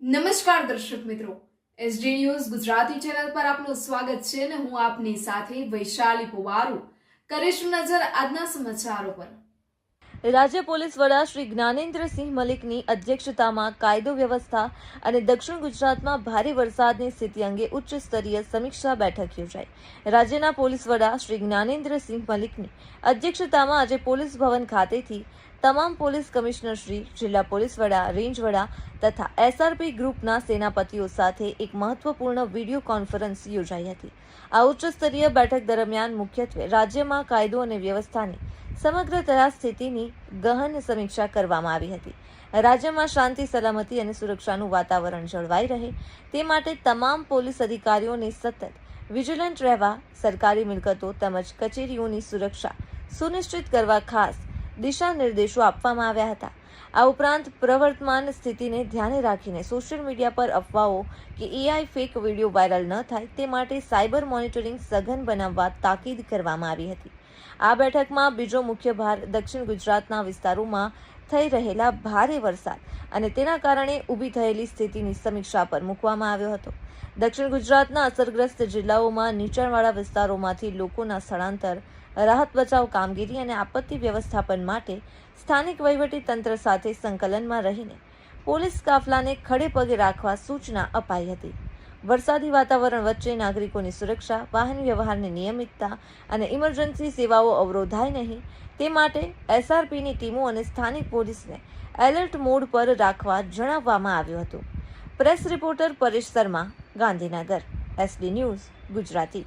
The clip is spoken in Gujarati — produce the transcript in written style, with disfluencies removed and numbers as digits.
નમસ્કાર દર્શક મિત્રો, એસડી ન્યૂઝ ગુજરાતી ચેનલ પર આપનું સ્વાગત છે અને હું આપની સાથે વૈશાલી પુવારુ કરીશું નજર આજના સમાચારો પર। રાજ્ય પોલીસ વડા શ્રી જ્ઞાનેન્દ્રસિંહ મલિકની અધ્યક્ષતામાં કાયદો વ્યવસ્થા અને દક્ષિણ ગુજરાતમાં ભારે વરસાદની સ્થિતિ અંગે ઉચ્ચ સ્તરીય સમીક્ષા બેઠક યોજાઈ। રાજ્યના પોલીસ વડા શ્રી જ્ઞાનેન્દ્રસિંહ મલિકની અધ્યક્ષતામાં આજે પોલીસ ભવન ખાતેથી તમામ પોલીસ કમિશનરશ્રી, જિલ્લા પોલીસ વડા, રેન્જ વડા તથા એસઆરપી ગ્રુપના સેનાપતિઓ સાથે એક મહત્વપૂર્ણ વિડીયો કોન્ફરન્સ યોજાઈ હતી। આ ઉચ્ચ સ્તરીય બેઠક દરમિયાન મુખ્યત્વે રાજ્યમાં કાયદો અને વ્યવસ્થાની સમગ્ર સ્થિતિની ગહન સમીક્ષા કરવામાં આવી હતી। રાજ્યમાં શાંતિ, સલામતી અને સુરક્ષાનું વાતાવરણ જળવાઈ રહે તે માટે તમામ પોલીસ અધિકારીઓને સતત વિજિલન્ટ રહેવા, સરકારી મિલકતો તેમજ કચેરીઓની સુરક્ષા સુનિશ્ચિત કરવા ખાસ દિશા નિર્દેશો આપવામાં આવ્યા હતા। આ ઉપરાંત પ્રવર્તમાન સ્થિતિને ધ્યાને રાખીને સોશિયલ મીડિયા પર અફવાઓ કે એઆઈ ફેક વિડીયો વાયરલ ન થાય તે માટે સાયબર મોનિટરિંગ સઘન બનાવવા તાકીદ કરવામાં આવી હતી। આ બેઠકમાં બીજો મુખ્ય ભાર દક્ષિણ ગુજરાતના વિસ્તારોમાં થઈ રહેલા ભારે વરસાદ અને તેના કારણે ઊભી થયેલી સ્થિતિની સમીક્ષા પર મૂકવામાં આવ્યો હતો। દક્ષિણ ગુજરાતના અસરગ્રસ્ત જિલ્લાઓમાં નીચાણવાળા વિસ્તારોમાંથી લોકોના સ્થળાંતર, રાહત બચાવ કામગીરી અને આપત્તિ વ્યવસ્થાપન માટે સ્થાનિક વહીવટી તંત્ર સાથે સંકલનમાં રહીને પોલીસ કાફલાને ખડે પગે રાખવા સૂચના અપાઈ હતી। વરસાદી વાતાવરણ વચ્ચે નાગરિકોની સુરક્ષા, વાહન વ્યવહારની નિયમિતતા અને ઇમરજન્સી સેવાઓ અવરોધાય નહીં તે માટે એસઆરપીની ટીમો અને સ્થાનિક પોલીસને એલર્ટ મોડ પર રાખવા જણાવવામાં આવ્યું હતું। Press reporter Paresh Sharma, Gandhinagar, SD news Gujarati.